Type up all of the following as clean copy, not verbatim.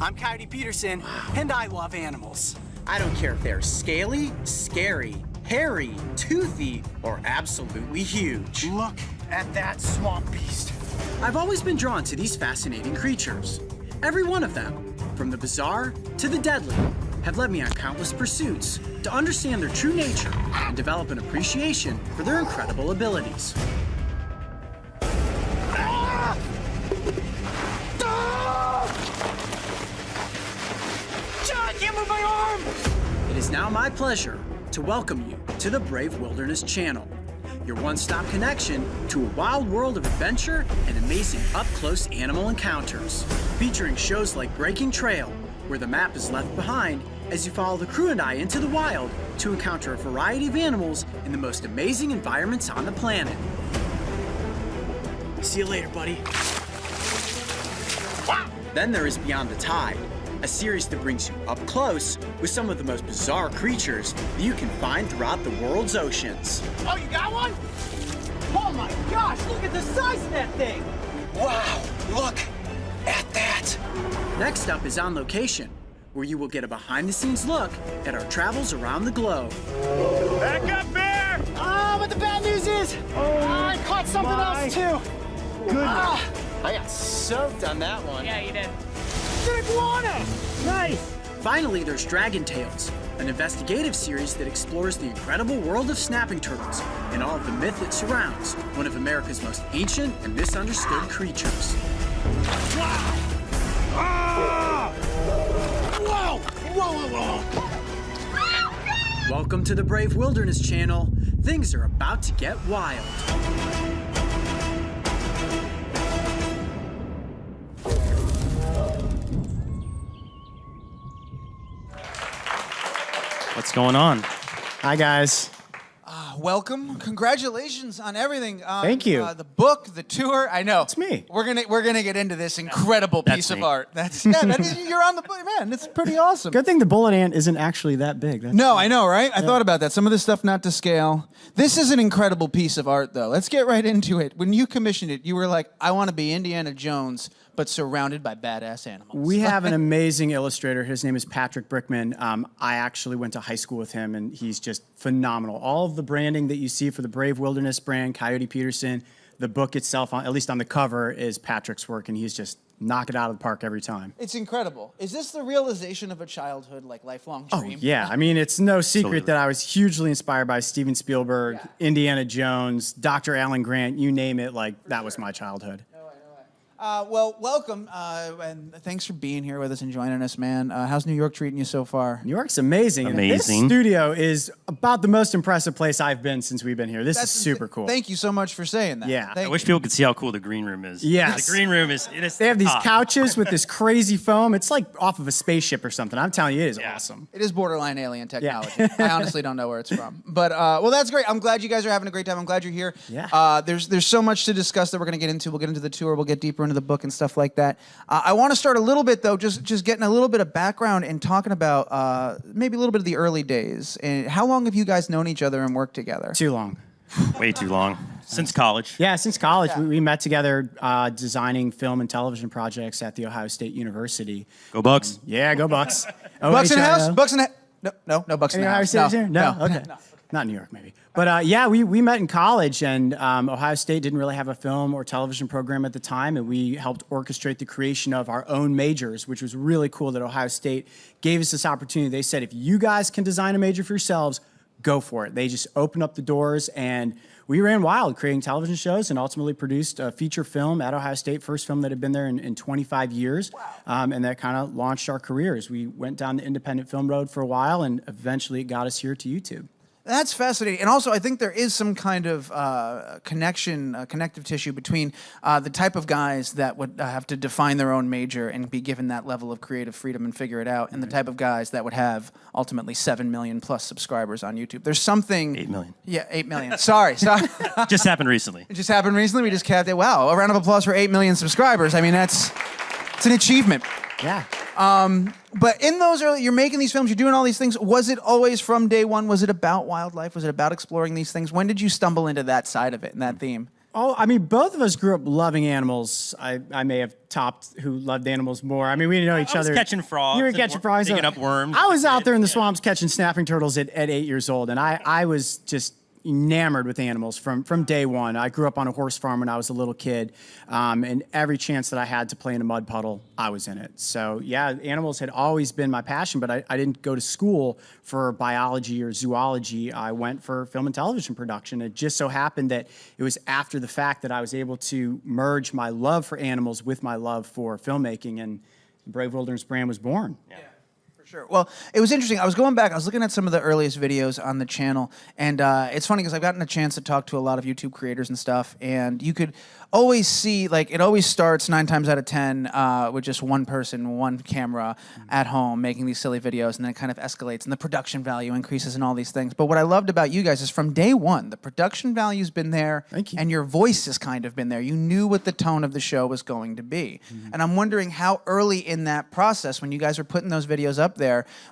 I'm Coyote Peterson, and I love animals. I don't care if they're scaly, scary, hairy, toothy, or absolutely huge. Look at that swamp beast. I've always been drawn to these fascinating creatures. Every one of them, from the bizarre to the deadly, have led me on countless pursuits to understand their true nature and develop an appreciation for their incredible abilities. John, I can't move my arm! It is now my pleasure to welcome you to the Brave Wilderness Channel, your one-stop connection to a wild world of adventure and amazing up-close animal encounters, featuring shows like Breaking Trail, where the map is left behind as you follow the crew and I into the wild to encounter a variety of animals in the most amazing environments on the planet. See you later, buddy. Then there is Beyond the Tide, a series that brings you up close with some of the most bizarre creatures that you can find throughout the world's oceans. Oh, you got one? Oh my gosh, look at the size of that thing! Wow, look at that! Next up is On Location, where you will get a behind-the-scenes look at our travels around the globe. Back up, Bear! Oh, but the bad news is, I caught something else too. Goodness. I got soaked on that one. Yeah, you did. An iguana! Nice! Finally, there's Dragon Tales, an investigative series that explores the incredible world of snapping turtles and all of the myth that surrounds one of America's most ancient and misunderstood creatures. Wow! Ah! Whoa! Whoa, whoa, whoa! Welcome to the Brave Wilderness Channel. Things are about to get wild. What's going on? Hi, guys. Welcome. Congratulations on everything. Thank you. The book, the tour. I know. It's me. We're gonna get into this incredible That's piece of me. art. You're on the book, man. It's pretty awesome. Good thing the bullet ant isn't actually that big. No, I know, right? I thought about that. Some of this stuff not to scale. This is an incredible piece of art, though. Let's get right into it. When you commissioned it, you were like, I want to be Indiana Jones, but surrounded by badass animals. We have an amazing illustrator. His name is Patrick Brickman. I actually went to high school with him, and he's just phenomenal. All of the branding that you see for the Brave Wilderness brand, Coyote Peterson, the book itself, at least on the cover, is Patrick's work, and he's just knock it out of the park every time. It's incredible. Is this the realization of a childhood, like lifelong dream? Oh, yeah. I mean, it's no secret Absolutely. that I was hugely inspired by Steven Spielberg, Yeah. Indiana Jones, Dr. Alan Grant, you name it. Like, that was my childhood. Well, welcome, and thanks for being here with us and joining us, man. How's New York treating you so far? New York's amazing. And this Amazing. studio is about the most impressive place I've been since we've been here. This is super cool. Thank you so much for saying that. Yeah. Thank I wish you. people could see how cool the green room is. Yes. The green room is They have these top. couches with this crazy foam. It's like off of a spaceship or something. I'm telling you, it is awesome. It is borderline alien technology. I honestly don't know where it's from. But, well, that's great. I'm glad you guys are having a great time. I'm glad you're here. Yeah. There's so much to discuss that we're going to get into. We'll get into the tour. We'll get deeper into the book and stuff like that. I want to start a little bit, though, just getting a little bit of background and talking about maybe a little bit of the early days. And how long have you guys known each other and worked together? Too long. Way too long. Since college. Yeah, since college, Yeah. we met together designing film and television projects at The Ohio State University. Go Bucks. Yeah, go Bucks. Bucks in the house? OHIO. Bucks in the No Bucks in Any the Ohio house. State here? No? No. Okay. Not New York, maybe. But yeah, we met in college, and Ohio State didn't really have a film or television program at the time, and we helped orchestrate the creation of our own majors, which was really cool that Ohio State gave us this opportunity. They said, if you guys can design a major for yourselves, go for it. They just opened up the doors, and we ran wild, creating television shows, and ultimately produced a feature film at Ohio State, first film that had been there in 25 years, and that kind of launched our careers. We went down the independent film road for a while, and eventually it got us here to YouTube. That's fascinating. And also, I think there is some kind of connective tissue between the type of guys that would have to define their own major and be given that level of creative freedom and figure it out, and the type of guys that would have ultimately 7 million plus subscribers on YouTube. There's something... 8 million. Yeah, 8 million. Sorry. Just happened recently. It just happened recently. We just capped it. Wow, a round of applause for 8 million subscribers. I mean, it's an achievement. Yeah. But in those early, you're making these films, you're doing all these things. Was it always from day one? Was it about wildlife? Was it about exploring these things? When did you stumble into that side of it and that theme? Oh, I mean, both of us grew up loving animals. I may have topped who loved animals more. I mean, we didn't know each I was other. catching frogs. You were and catching frogs. digging up worms. I was out there in the Yeah. swamps catching snapping turtles at 8 years old, and I was just enamored with animals from day one. I grew up on a horse farm when I was a little kid, and every chance that I had to play in a mud puddle, I was in it. So yeah, animals had always been my passion, but I didn't go to school for biology or zoology. I went for film and television production. It just so happened that it was after the fact that I was able to merge my love for animals with my love for filmmaking, and the Brave Wilderness brand was born. Yeah. Sure. Well, it was interesting. I was going back. I was looking at some of the earliest videos on the channel, and it's funny because I've gotten a chance to talk to a lot of YouTube creators and stuff, and you could always see, like, it always starts 9 times out of 10 with just one person, one camera at home making these silly videos, and then it kind of escalates, and the production value increases and all these things. But what I loved about you guys is from day one, the production value's been there, Thank you. and your voice has kind of been there. You knew what the tone of the show was going to be. And I'm wondering how early in that process, when you guys were putting those videos up there,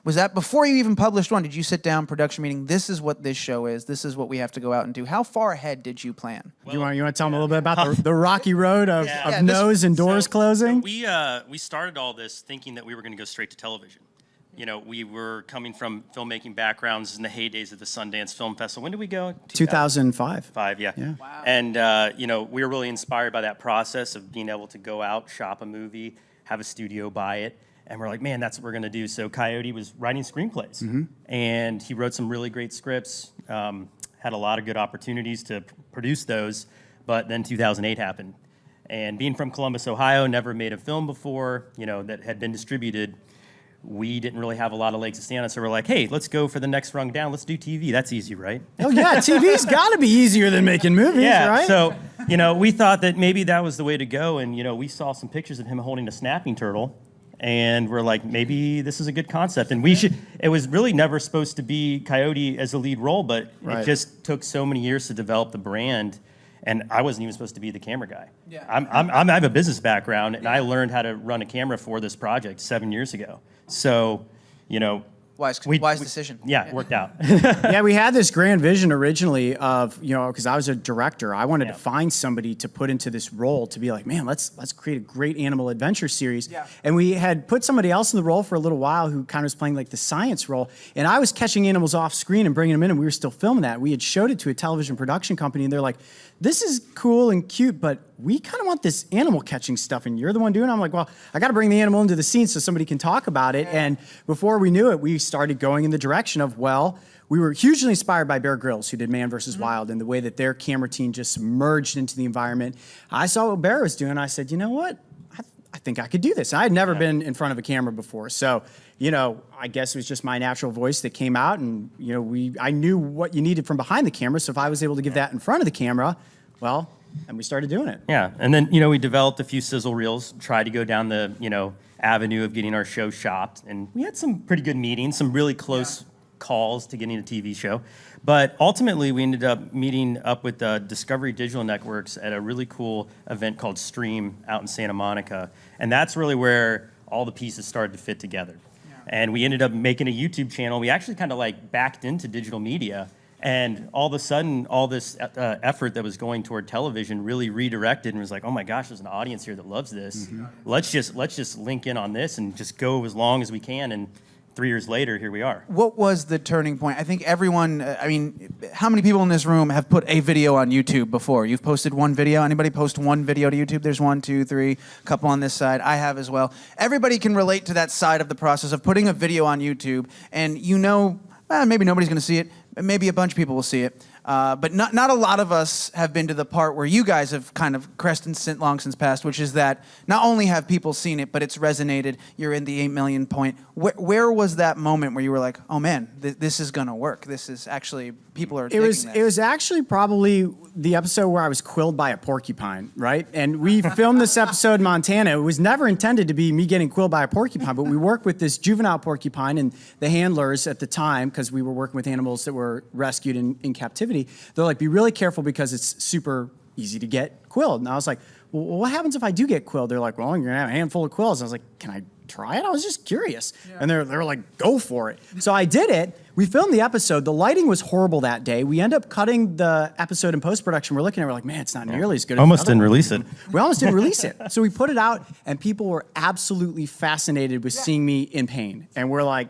was that before you even published one? Did you sit down, production meeting, this is what this show is, this is what we have to go out and do? How far ahead did you plan? You want to tell them a little bit about the rocky road of Yeah, nose and doors closing? We started all this thinking that we were going to go straight to television. You know, we were coming from filmmaking backgrounds in the heydays of the Sundance Film Festival. When did we go? 2005. 5, yeah. Wow. And, you know, we were really inspired by that process of being able to go out, shop a movie, have a studio buy it. And we're like, man, that's what we're going to do. So Coyote was writing screenplays. And he wrote some really great scripts, had a lot of good opportunities to produce those. But then 2008 happened. And being from Columbus, Ohio, never made a film before, you know, that had been distributed. We didn't really have a lot of legs to stand on, so we're like, hey, let's go for the next rung down. Let's do TV. That's easy, right? Oh yeah, TV's got to be easier than making movies, Yeah, right? so, you know, we thought that maybe that was the way to go. And, you know, we saw some pictures of him holding a snapping turtle. And we're like, maybe this is a good concept. And it was really never supposed to be Coyote as the lead role, but Right. it just took so many years to develop the brand. And I wasn't even supposed to be the camera guy. Yeah. I have a business background, and I learned how to run a camera for this project 7 years ago. So, you know. Wise decision. Yeah, it worked out. Yeah, we had this grand vision originally of, you know, because I was a director, I wanted Yeah. to find somebody to put into this role to be like, man, let's create a great animal adventure series. Yeah. And we had put somebody else in the role for a little while who kind of was playing like the science role. And I was catching animals off screen and bringing them in, and we were still filming that. We had showed it to a television production company, and they're like, this is cool and cute, but we kind of want this animal catching stuff, and you're the one doing it. I'm like, well, I got to bring the animal into the scene so somebody can talk about it. And before we knew it, we started going in the direction of, well, we were hugely inspired by Bear Grylls, who did Man vs. Wild, and the way that their camera team just merged into the environment. I saw what Bear was doing. I said, you know what? I think I could do this. I had never been in front of a camera before. So, you know, I guess it was just my natural voice that came out, and, you know, I knew what you needed from behind the camera. So if I was able to give that in front of the camera, well, and we started doing it. Yeah, and then, you know, we developed a few sizzle reels, tried to go down the, you know, avenue of getting our show shopped, and we had some pretty good meetings, some really close calls to getting a TV show. But ultimately, we ended up meeting up with Discovery Digital Networks at a really cool event called Stream out in Santa Monica, and that's really where all the pieces started to fit together. And we ended up making a YouTube channel. We actually kind of like backed into digital media. And all of a sudden, all this effort that was going toward television really redirected and was like, oh my gosh, there's an audience here that loves this. Let's just link in on this and just go as long as we can. And 3 years later, here we are. What was the turning point? I think everyone, I mean, how many people in this room have put a video on YouTube before? You've posted one video? Anybody post one video to YouTube? There's 1, 2, 3, a couple on this side. I have as well. Everybody can relate to that side of the process of putting a video on YouTube, and you know, well, maybe nobody's going to see it. Maybe a bunch of people will see it. But not a lot of us have been to the part where you guys have kind of crested long since passed, which is that not only have people seen it, but it's resonated. You're in the 8 million point. Where was that moment where you were like, oh man, this is going to work? This is actually, people are digging this. It was actually probably the episode where I was quilled by a porcupine, right? And we filmed this episode in Montana. It was never intended to be me getting quilled by a porcupine, but we worked with this juvenile porcupine, and the handlers at the time, because we were working with animals that were rescued in captivity, they're like, be really careful because it's super easy to get quilled. And I was like, well, what happens if I do get quilled? They're like, well, you're going to have a handful of quills. I was like, can I try it? I was just curious. And they're like, go for it. So I did it. We filmed the episode. The lighting was horrible that day. We ended up cutting the episode in post-production. We're looking at it, we're like, man, it's not nearly as good as Almost the other didn't one. release it. We almost didn't release it. So we put it out, and people were absolutely fascinated with seeing me in pain. And we're like,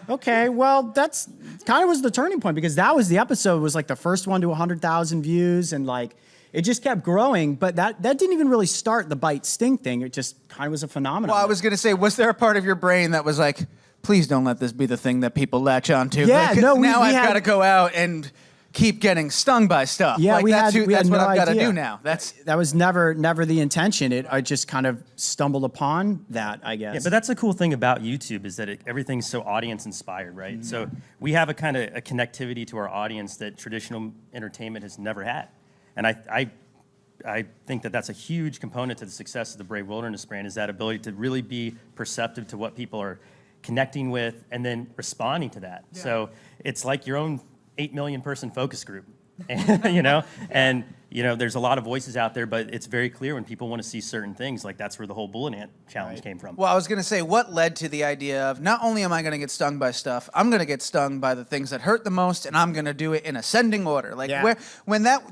okay, well, that's kind of was the turning point, because that was the episode, was like the first one to 100,000 views, and like, it just kept growing, but that didn't even really start the bite sting thing. It just kind of was a phenomenon. Well, I was going to say, was there a part of your brain that was like, please don't let this be the thing that people latch onto? Yeah, like, no, now I've had- got to go out and keep getting stung by stuff. Yeah, like, we that's had what no I've got to idea. do now. That was never the intention. I just kind of stumbled upon that, I guess. Yeah, but that's the cool thing about YouTube, is that everything's so audience inspired, right? Mm-hmm. So we have a kind of a connectivity to our audience that traditional entertainment has never had. And I think that that's a huge component to the success of the Brave Wilderness brand, is that ability to really be perceptive to what people are connecting with and then responding to that. Yeah. So it's like your own 8 million person focus group, and there's a lot of voices out there, but it's very clear when people want to see certain things. Like, that's where the whole bullet ant challenge came from. Well, I was going to say, what led to the idea of, not only am I going to get stung by stuff, I'm going to get stung by the things that hurt the most, and I'm going to do it in ascending order. Like,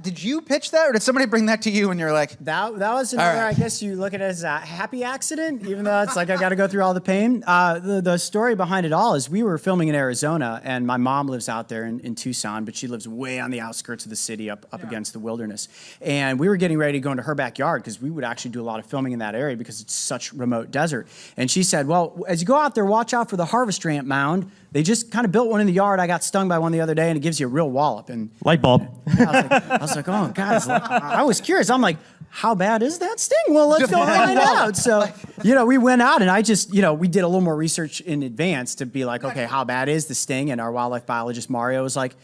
did you pitch that, or did somebody bring that to you and you're like, that was another, right. I guess you look at it as a happy accident, even though it's like I got to go through all the pain. The story behind it all is, we were filming in Arizona, and my mom lives out there in Tucson, but she lives way on the outskirts of the city, up against the wilderness. And we were getting ready to go into her backyard, because we would actually do a lot of filming in that area because it's such remote desert. And she said, well, as you go out there, watch out for the harvester ant mound. They just kind of built one in the yard. I got stung by one the other day, and it gives you a real wallop. And Light bulb. I was like, oh, guys, I was curious. I'm like, how bad is that sting? Well, let's go find out. So, we went out, and I just, we did a little more research in advance to be like, okay, how bad is the sting? And our wildlife biologist, Mario, was like,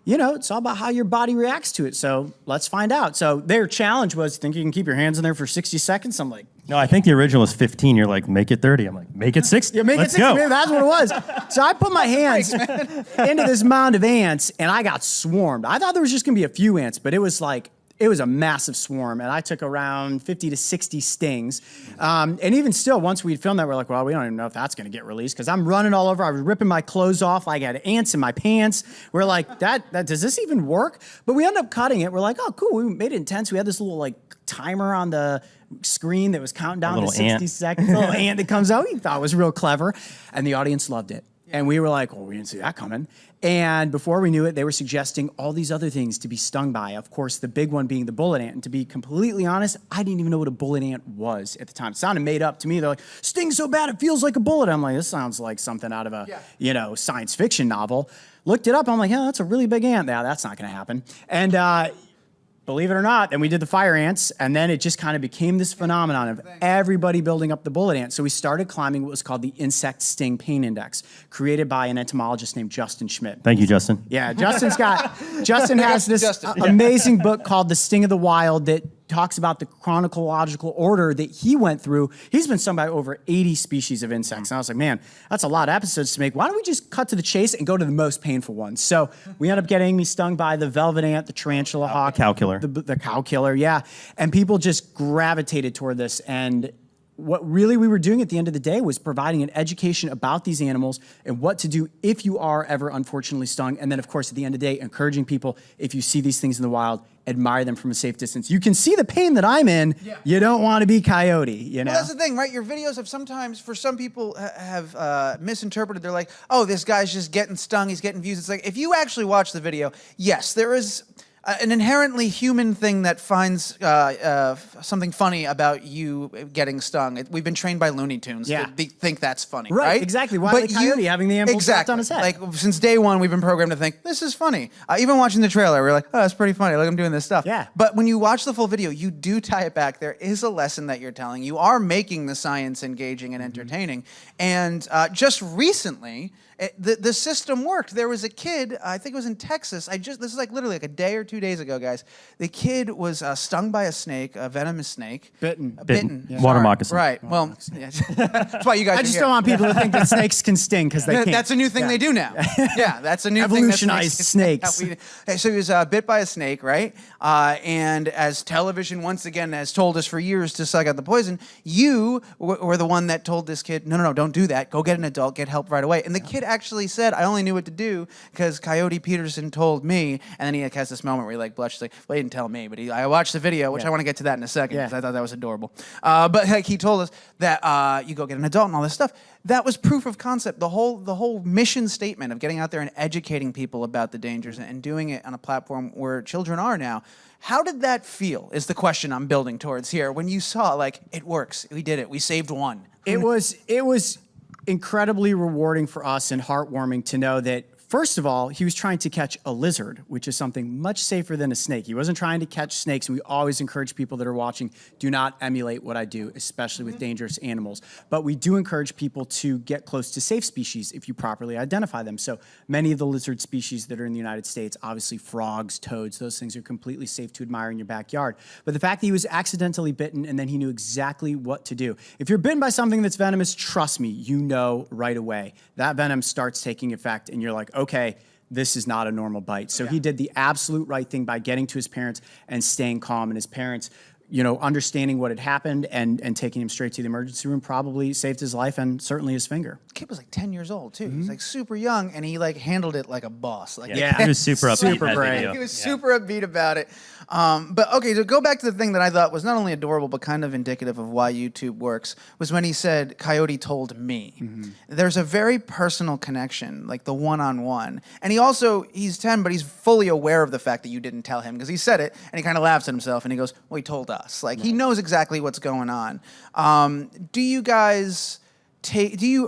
it's all about how your body reacts to it. So let's find out. So their challenge was, think you can keep your hands in there for 60 seconds? I'm like, No, I think the original was 15. You're like, make it 30. I'm like, make it 60. yeah, make Let's it 60. go. Maybe that's what it was. So I put my hands into this mound of ants, and I got swarmed. I thought there was just going to be a few ants, but it was a massive swarm, and I took around 50 to 60 stings. And even still, once we'd filmed that, we're like, well, we don't even know if that's going to get released, because I'm running all over. I was ripping my clothes off. I got ants in my pants. We're like, that does this even work? But we ended up cutting it. We're like, oh, cool. We made it intense. We had this little timer on the screen that was counting down to 60 seconds. A little ant that comes out. We thought it was real clever, and the audience loved it. And we were like, well, we didn't see that coming. And before we knew it, they were suggesting all these other things to be stung by. Of course, the big one being the bullet ant. And to be completely honest, I didn't even know what a bullet ant was at the time. It sounded made up to me. They're like, stings so bad it feels like a bullet. I'm like, this sounds like something out of a science fiction novel. Looked it up. I'm like, yeah, that's a really big ant. Yeah, that's not going to happen. And believe it or not, then we did the fire ants, and then it just kind of became this phenomenon of everybody building up the bullet ant. So we started climbing what was called the Insect Sting Pain Index, created by an entomologist named Justin Schmidt. Thank you, Justin. Yeah, Justin has this amazing book called The Sting of the Wild that talks about the chronological order that he went through. He's been stung by over 80 species of insects. And I was like, man, that's a lot of episodes to make. Why don't we just cut to the chase and go to the most painful ones? So we ended up getting me stung by the velvet ant, the tarantula hawk. The cow killer. The cow killer, yeah. And people just gravitated toward this. And what really we were doing at the end of the day was providing an education about these animals and what to do if you are ever unfortunately stung. And then, of course, at the end of the day, encouraging people, if you see these things in the wild, admire them from a safe distance. You can see the pain that I'm in. Yeah. You don't want to be Coyote, Well, that's the thing, right? Your videos have sometimes, for some people, have misinterpreted. They're like, oh, this guy's just getting stung. He's getting views. It's like, if you actually watch the video, yes, there is an inherently human thing that finds something funny about you getting stung. We've been trained by Looney Tunes to think that's funny, right? Exactly. Why the Coyote having the animal strapped on his head? Like, since day one, we've been programmed to think, this is funny. Even watching the trailer, we're like, oh, that's pretty funny. Look, I'm doing this stuff. Yeah. But when you watch the full video, you do tie it back. There is a lesson that you're telling. You are making the science engaging and entertaining. And just recently, The system worked. There was a kid, I think it was in Texas. This is like literally like a day or 2 days ago, guys. The kid was stung by a snake, a venomous snake. Bitten. Bitten. Yeah. Water Sorry. moccasin. Right. Well, yeah. That's why you guys. I just don't want people to think that snakes can sting because they can't. That's a new thing they do now. Yeah, that's a new Evolutionized thing. snakes. So he was bit by a snake, right? And as television once again has told us for years to suck out the poison, you were the one that told this kid, no, don't do that. Go get an adult, get help right away. And the kid actually said, I only knew what to do because Coyote Peterson told me. And then he has this moment where he like blushes, like, well, he didn't tell me, but I watched the video, which I want to get to that in a second because I thought that was adorable. But like he told us that you go get an adult and all this stuff. That was proof of concept. The whole mission statement of getting out there and educating people about the dangers and doing it on a platform where children are now. How did that feel is the question I'm building towards here. When you saw, like, it works, we did it, we saved one. It was incredibly rewarding for us and heartwarming to know that, first of all, he was trying to catch a lizard, which is something much safer than a snake. He wasn't trying to catch snakes, and we always encourage people that are watching, do not emulate what I do, especially with dangerous animals. But we do encourage people to get close to safe species if you properly identify them. So many of the lizard species that are in the United States, obviously frogs, toads, those things are completely safe to admire in your backyard. But the fact that he was accidentally bitten and then he knew exactly what to do. If you're bitten by something that's venomous, trust me, you know right away. That venom starts taking effect and you're like, okay, this is not a normal bite. So he did the absolute right thing by getting to his parents and staying calm. And his parents, you know, understanding what had happened and taking him straight to the emergency room probably saved his life and certainly his finger. The kid was like 10 years old too. He was like super young, and he like handled it like a boss. Like He was super upbeat. Super in that brave. video. He was super upbeat about it. But okay, to go back to the thing that I thought was not only adorable but kind of indicative of why YouTube works was when he said, Coyote told me. There's a very personal connection, like the one-on-one. And he's 10, but he's fully aware of the fact that you didn't tell him because he said it and he kind of laughs at himself and he goes, well, he told us. Like he knows exactly what's going on. Do you guys...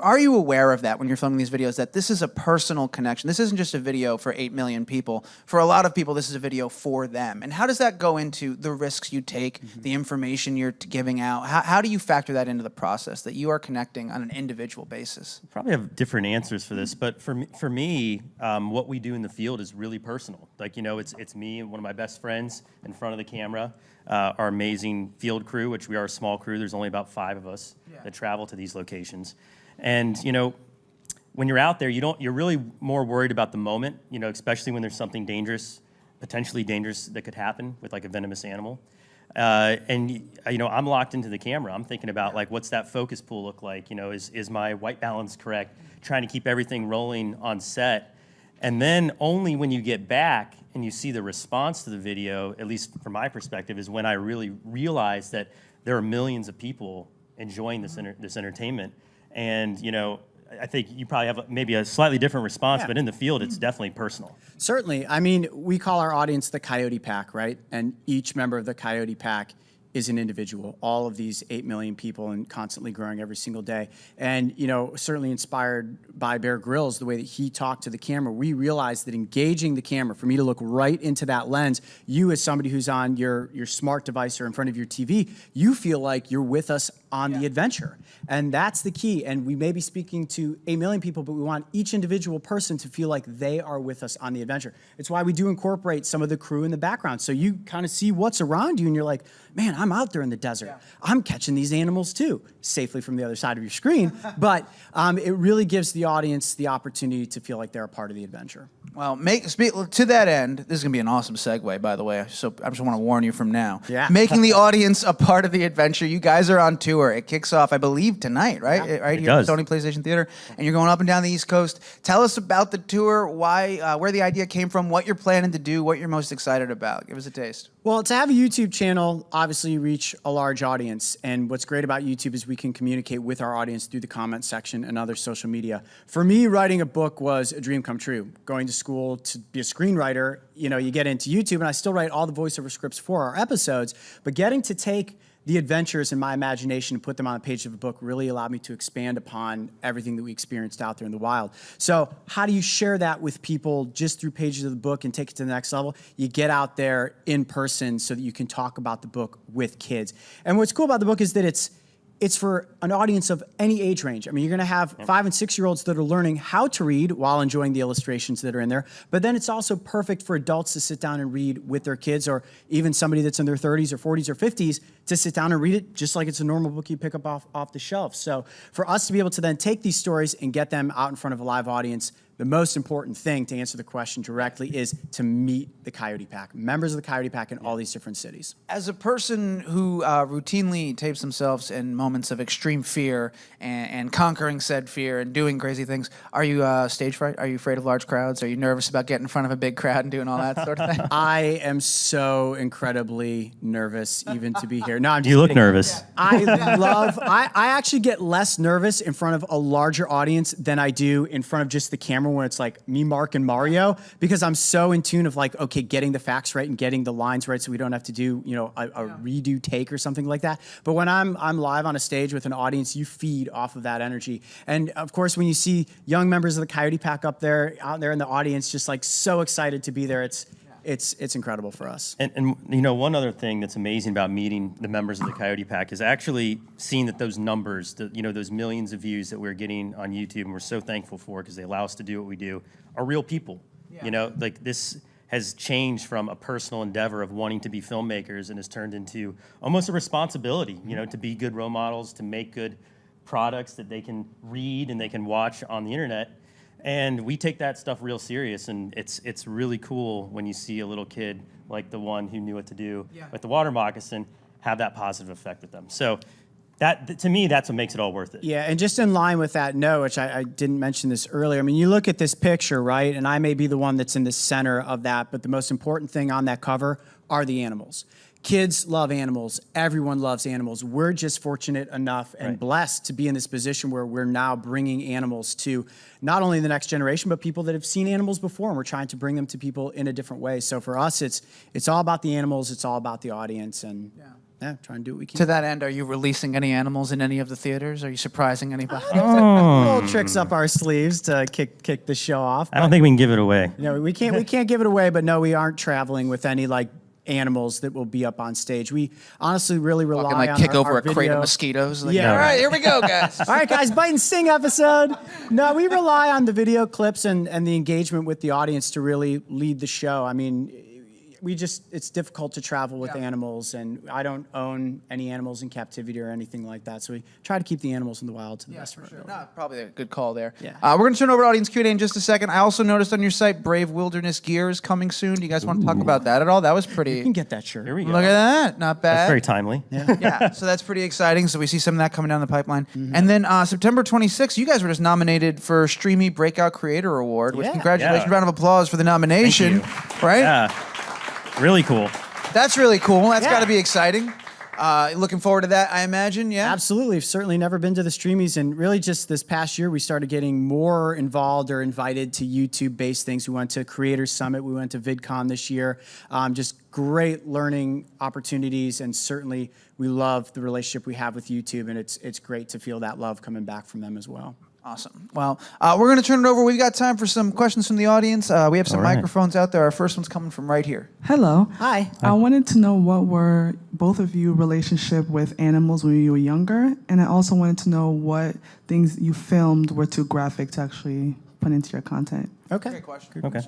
are you aware of that when you're filming these videos, that this is a personal connection? This isn't just a video for 8 million people. For a lot of people, this is a video for them. And how does that go into the risks you take, the information you're giving out? How do you factor that into the process, that you are connecting on an individual basis? Probably have different answers for this, but for me, what we do in the field is really personal. Like, you know, it's me and one of my best friends in front of the camera, our amazing field crew, which we are a small crew. There's only about 5 of us that travel to these locations. And, you know, when you're out there, you're really more worried about the moment, you know, especially when there's something dangerous, potentially dangerous that could happen with like a venomous animal. And, you know, I'm locked into the camera. I'm thinking about like, what's that focus pool look like? You know, is my white balance correct? Trying to keep everything rolling on set. And then only when you get back and you see the response to the video, at least from my perspective, is when I really realize that there are millions of people enjoying this entertainment. And, you know, I think you probably have maybe a slightly different response, but in the field, it's definitely personal. Certainly. I mean, we call our audience the Coyote Pack, right? And each member of the Coyote Pack is an individual. All of these 8 million people and constantly growing every single day. And, you know, certainly inspired by Bear Grylls, the way that he talked to the camera, we realized that engaging the camera, for me to look right into that lens, you as somebody who's on your smart device or in front of your TV, you feel like you're with us on the adventure. And that's the key. And we may be speaking to 8 million people, but we want each individual person to feel like they are with us on the adventure. It's why we do incorporate some of the crew in the background. So you kind of see what's around you and you're like, man, I'm out there in the desert. Yeah. I'm catching these animals too, safely from the other side of your screen. But it really gives the audience the opportunity to feel like they're a part of the adventure. Well, to that end, this is going to be an awesome segue, by the way, so I just want to warn you from now. Yeah. Making the audience a part of the adventure. You guys are on tour. It kicks off, I believe, tonight, right? Yeah. Right it here at does. the Sony PlayStation Theater, and you're going up and down the East Coast. Tell us about the tour, why, where the idea came from, what you're planning to do, what you're most excited about. Give us a taste. Well, to have a YouTube channel, obviously you reach a large audience. And what's great about YouTube is we can communicate with our audience through the comment section and other social media. For me, writing a book was a dream come true. Going to school to be a screenwriter, you know, you get into YouTube, and I still write all the voiceover scripts for our episodes, but getting to take the adventures in my imagination and put them on a page of a book really allowed me to expand upon everything that we experienced out there in the wild. So how do you share that with people just through pages of the book and take it to the next level? You get out there in person so that you can talk about the book with kids. And what's cool about the book is that it's for an audience of any age range. I mean, you're going to have 5 and 6-year-olds that are learning how to read while enjoying the illustrations that are in there. But then it's also perfect for adults to sit down and read with their kids, or even somebody that's in their 30s or 40s or 50s to sit down and read it just like it's a normal book you pick up off the shelf. So for us to be able to then take these stories and get them out in front of a live audience, the most important thing, to answer the question directly, is to meet the Coyote Pack, members of the Coyote Pack in all these different cities. As a person who routinely tapes themselves in moments of extreme fear and conquering said fear and doing crazy things, are you stage fright? Are you afraid of large crowds? Are you nervous about getting in front of a big crowd and doing all that sort of thing? I am so incredibly nervous even to be here. No, I'm just You look kidding. nervous. I actually get less nervous in front of a larger audience than I do in front of just the camera when it's like me, Mark, and Mario, because I'm so in tune of like, okay, getting the facts right and getting the lines right so we don't have to do, a redo take or something like that. But when I'm live on a stage with an audience, you feed off of that energy. And of course, when you see young members of the Coyote Pack out there in the audience, just like so excited to be there, it's incredible for us. And one other thing that's amazing about meeting the members of the Coyote Pack is actually seeing that those numbers, those millions of views that we're getting on YouTube, and we're so thankful for because they allow us to do what we do, are real people. Yeah. Like this has changed from a personal endeavor of wanting to be filmmakers and has turned into almost a responsibility, to be good role models, to make good products that they can read and they can watch on the internet. And we take that stuff real serious, and it's really cool when you see a little kid like the one who knew what to do with the water moccasin have that positive effect with them. So that, to me, that's what makes it all worth it. Yeah, and just in line with that note, which I didn't mention this earlier, I mean, you look at this picture, right, and I may be the one that's in the center of that, but the most important thing on that cover are the animals. Kids love animals. Everyone loves animals. We're just fortunate enough and blessed to be in this position where we're now bringing animals to not only the next generation, but people that have seen animals before, and we're trying to bring them to people in a different way. So for us, it's all about the animals. It's all about the audience, and trying to do what we can. To that end, are you releasing any animals in any of the theaters? Are you surprising anybody? Little tricks up our sleeves to kick the show off. I don't think we can give it away. We can't give it away, but no, we aren't traveling with any animals that will be up on stage. We honestly really rely on kick over our a crate video. of mosquitoes. Yeah. All right, here we go, guys. All right, guys, bite and sing episode. No, we rely on the video clips and the engagement with the audience to really lead the show. I mean, it's difficult to travel with animals, and I don't own any animals in captivity or anything like that. So we try to keep the animals in the wild to the best of our ability. No, probably a good call there. Yeah. We're going to turn over to audience Q&A in just a second. I also noticed on your site, Brave Wilderness Gear is coming soon. Do you guys want to talk about that at all? That was pretty... You can get that shirt. Here we go. Look at that. Not bad. That's very timely. Yeah, so that's pretty exciting. So we see some of that coming down the pipeline. And then September 26th, you guys were just nominated for Streamy Breakout Creator Award, which congratulations, round of applause for the nomination. Thank Right? Yeah. Really cool. That's really cool. That's Yeah. got to be exciting. Looking forward to that, I imagine, yeah? Absolutely. I've certainly never been to the Streamies, and really just this past year, we started getting more involved or invited to YouTube-based things. We went to Creators Summit. We went to VidCon this year. Just great learning opportunities, and certainly we love the relationship we have with YouTube, and it's great to feel that love coming back from them as well. Awesome. Well, we're going to turn it over. We've got time for some questions from the audience. We have some microphones out there. Our first one's coming from right here. Hello. Hi. I wanted to know what were both of you relationship with animals when you were younger, and I also wanted to know what things you filmed were too graphic to actually put into your content. Okay. Great question. Okay.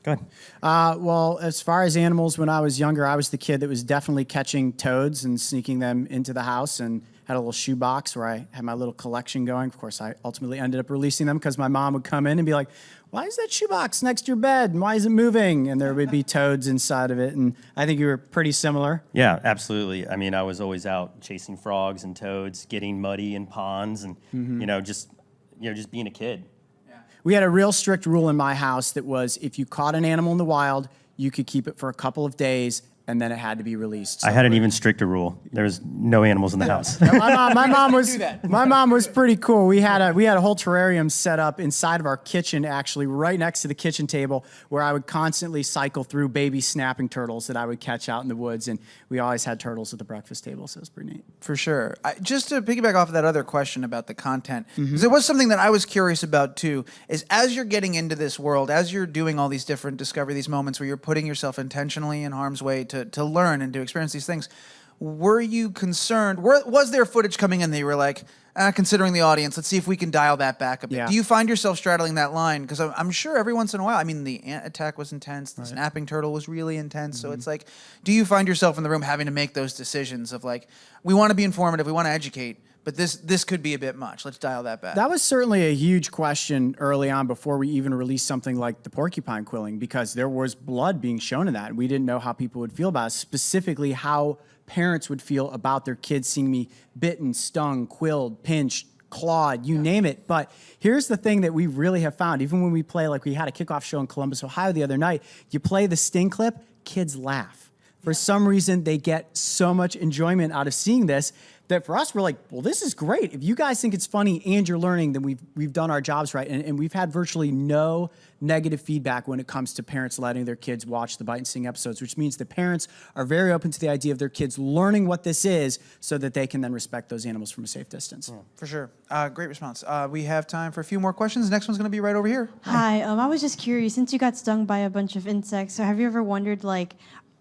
Go ahead. Well, as far as animals, when I was younger, I was the kid that was definitely catching toads and sneaking them into the house, and had a little shoebox where I had my little collection going. Of course, I ultimately ended up releasing them because my mom would come in and be like, why is that shoebox next to your bed? And why is it moving? And there would be toads inside of it. And I think you were pretty similar. Yeah, absolutely. I mean, I was always out chasing frogs and toads, getting muddy in ponds, and just being a kid. We had a real strict rule in my house that was if you caught an animal in the wild, you could keep it for a couple of days, and then it had to be released. So I had an even stricter rule. There was no animals in the house. my mom was pretty cool. We had a whole terrarium set up inside of our kitchen, actually, right next to the kitchen table, where I would constantly cycle through baby snapping turtles that I would catch out in the woods, and we always had turtles at the breakfast table, so it was pretty neat. For sure. Just to piggyback off of that other question about the content, because it was something that I was curious about too, is as you're getting into this world, as you're doing all these different discovery, these moments where you're putting yourself intentionally in harm's way to learn and to experience these things, were you concerned? Was there footage coming in that you were like, considering the audience, let's see if we can dial that back a bit? Yeah. Do you find yourself straddling that line? Because I'm sure every once in a while, I mean, the ant attack was intense, the snapping turtle was really intense. So it's like, do you find yourself in the room having to make those decisions of like, we want to be informative, we want to educate, but this could be a bit much. Let's dial that back. That was certainly a huge question early on before we even released something like the porcupine quilling, because there was blood being shown in that. And we didn't know how people would feel about it, specifically how parents would feel about their kids seeing me bitten, stung, quilled, pinched, clawed, you name it. But here's the thing that we really have found, even when we play, like we had a kickoff show in Columbus, Ohio the other night, you play the sting clip, kids laugh. For some reason, they get so much enjoyment out of seeing this that for us, we're like, well, this is great. If you guys think it's funny and you're learning, then we've done our jobs right. And we've had virtually no negative feedback when it comes to parents letting their kids watch the Bite and Sting episodes, which means the parents are very open to the idea of their kids learning what this is so that they can then respect those animals from a safe distance. Yeah, for sure. Great response. We have time for a few more questions. The next one's going to be right over here. Hi, I was just curious, since you got stung by a bunch of insects, so have you ever wondered, like,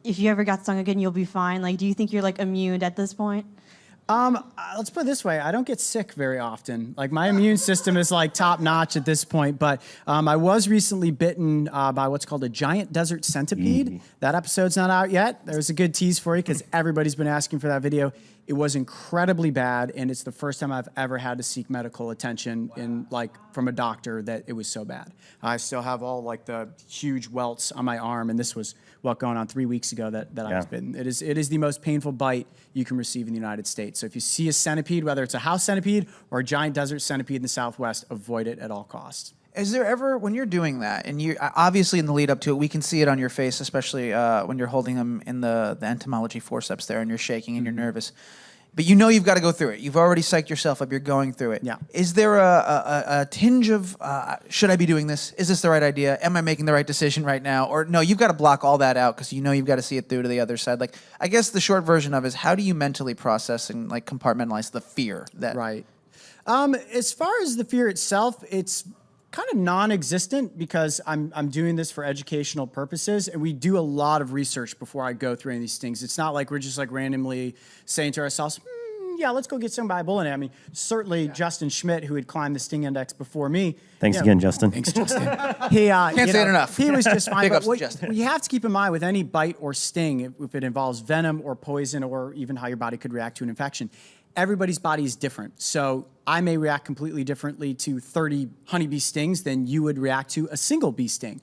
if you ever got stung again, you'll be fine? Like, do you think you're, like, immune at this point? Let's put it this way. I don't get sick very often. Like, my immune system is like top notch at this point, but I was recently bitten by what's called a giant desert centipede. That episode's not out yet. There's a good tease for you because everybody's been asking for that video. It was incredibly bad, and it's the first time I've ever had to seek medical attention from a doctor that it was so bad. I still have all like the huge welts on my arm, and this was going on 3 weeks ago that I was bitten. It is the most painful bite you can receive in the United States. So if you see a centipede, whether it's a house centipede or a giant desert centipede in the Southwest, avoid it at all costs. Is there ever, when you're doing that, and you obviously in the lead up to it, we can see it on your face, especially when you're holding them in the entomology forceps there and you're shaking and you're nervous, but you know you've got to go through it. You've already psyched yourself up. You're going through it. Yeah. Is there a tinge of, should I be doing this? Is this the right idea? Am I making the right decision right now? Or no, you've got to block all that out because you know you've got to see it through to the other side. Like, I guess the short version of it is, how do you mentally process and like compartmentalize the fear that? Right. As far as the fear itself, it's kind of non-existent because I'm doing this for educational purposes, and we do a lot of research before I go through any of these things. It's not like we're just like randomly saying to ourselves, yeah, let's go get some by a bullet. I mean, certainly Justin Schmidt, who had climbed the Sting Index before me. Thanks again, Justin. Thanks, Justin. He Can't say it enough. He was just fine. Big But ups to Justin. what you have to keep in mind with any bite or sting, if it involves venom or poison or even how your body could react to an infection, everybody's body is different. So I may react completely differently to 30 honeybee stings than you would react to a single bee sting.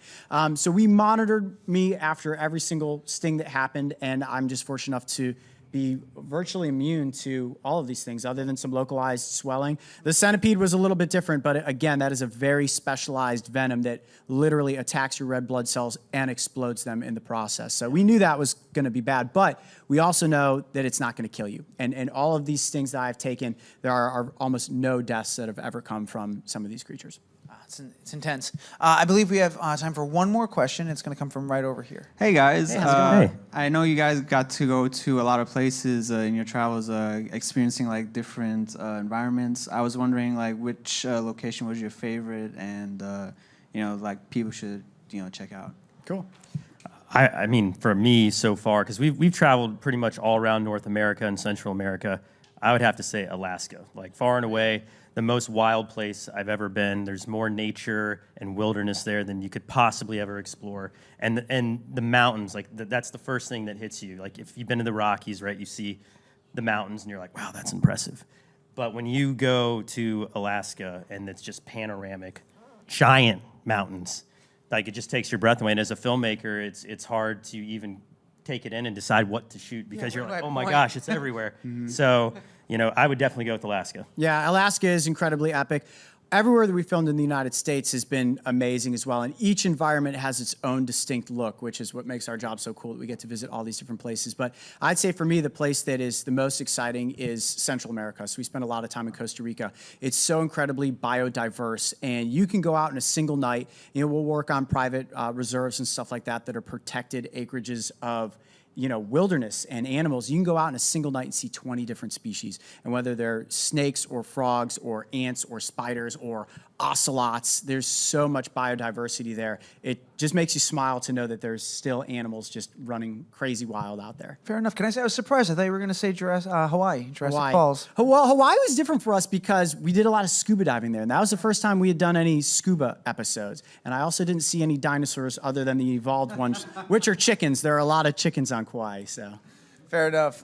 So we monitored me after every single sting that happened, and I'm just fortunate enough to be virtually immune to all of these things other than some localized swelling. The centipede was a little bit different, but again, that is a very specialized venom that literally attacks your red blood cells and explodes them in the process. So we knew that was going to be bad, but we also know that it's not going to kill you. And all of these stings that I've taken, there are almost no deaths that have ever come from some of these creatures. It's intense. I believe we have time for one more question. It's going to come from right over here. Hey guys, how's it going? Hey. I know you guys got to go to a lot of places in your travels, experiencing like different environments. I was wondering like which location was your favorite, and like people should check out. Cool. I mean, for me so far, because we've traveled pretty much all around North America and Central America, I would have to say Alaska. Like far and away, the most wild place I've ever been. There's more nature and wilderness there than you could possibly ever explore. And the mountains, like that's the first thing that hits you. Like if you've been to the Rockies, right, you see the mountains and you're like, wow, that's impressive. But when you go to Alaska and it's just panoramic, giant mountains, like it just takes your breath away. And as a filmmaker, it's hard to even take it in and decide what to shoot because you're like, oh my gosh, it's everywhere. So, I would definitely go with Alaska. Yeah, Alaska is incredibly epic. Everywhere that we filmed in the United States has been amazing as well, and each environment has its own distinct look, which is what makes our job so cool that we get to visit all these different places. But I'd say for me, the place that is the most exciting is Central America. So we spend a lot of time in Costa Rica. It's so incredibly biodiverse, and you can go out in a single night. We'll work on private reserves and stuff like that are protected acreages of wilderness and animals. You can go out in a single night and see 20 different species. And whether they're snakes or frogs or ants or spiders or ocelots. There's so much biodiversity there. It just makes you smile to know that there's still animals just running crazy wild out there. Fair enough. Can I say I was surprised? I thought you were going to say Hawaii, Jurassic Hawaii. Falls. Well, Hawaii was different for us because we did a lot of scuba diving there. And that was the first time we had done any scuba episodes. And I also didn't see any dinosaurs other than the evolved ones, which are chickens. There are a lot of chickens on Kauai, so. Fair enough.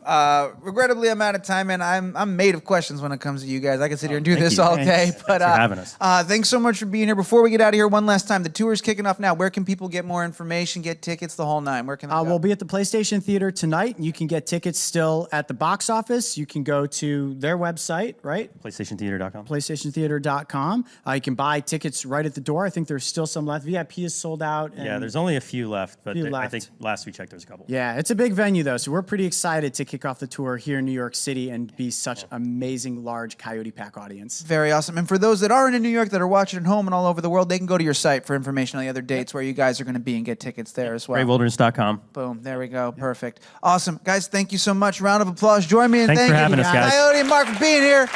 Regrettably, I'm out of time, and I'm made of questions when it comes to you guys. I could sit here and do thank this you. all day. Thanks. But Thanks for having us. Thanks so much for being here. Before we get out of here, one last time, the tour's kicking off now. Where can people get more information, get tickets, the whole nine? Where can they go? We'll be at the PlayStation Theater tonight. You can get tickets still at the box office. You can go to their website, right? PlayStationTheater.com. PlayStationTheater.com. You can buy tickets right at the door. I think there's still some left. VIP is sold out. Yeah, there's only a few left, but Few I left. think last we checked, there's a couple. Yeah, it's a big venue, though, so we're pretty excited to kick off the tour here in New York City and be such amazing, large Coyote Pack audience. Very awesome. And for those that aren't in New York that are watching at home and all over the world, they can go to your site for information on the other dates where you guys are going to be and get tickets there as well. BraveWilderness.com. Boom. There we go. Perfect. Awesome. Guys, thank you so much. Round of applause. Join me in Thanks for thanking having us, guys. Coyote and Mark for being here.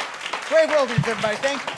Brave Wilderness, everybody. Thank you.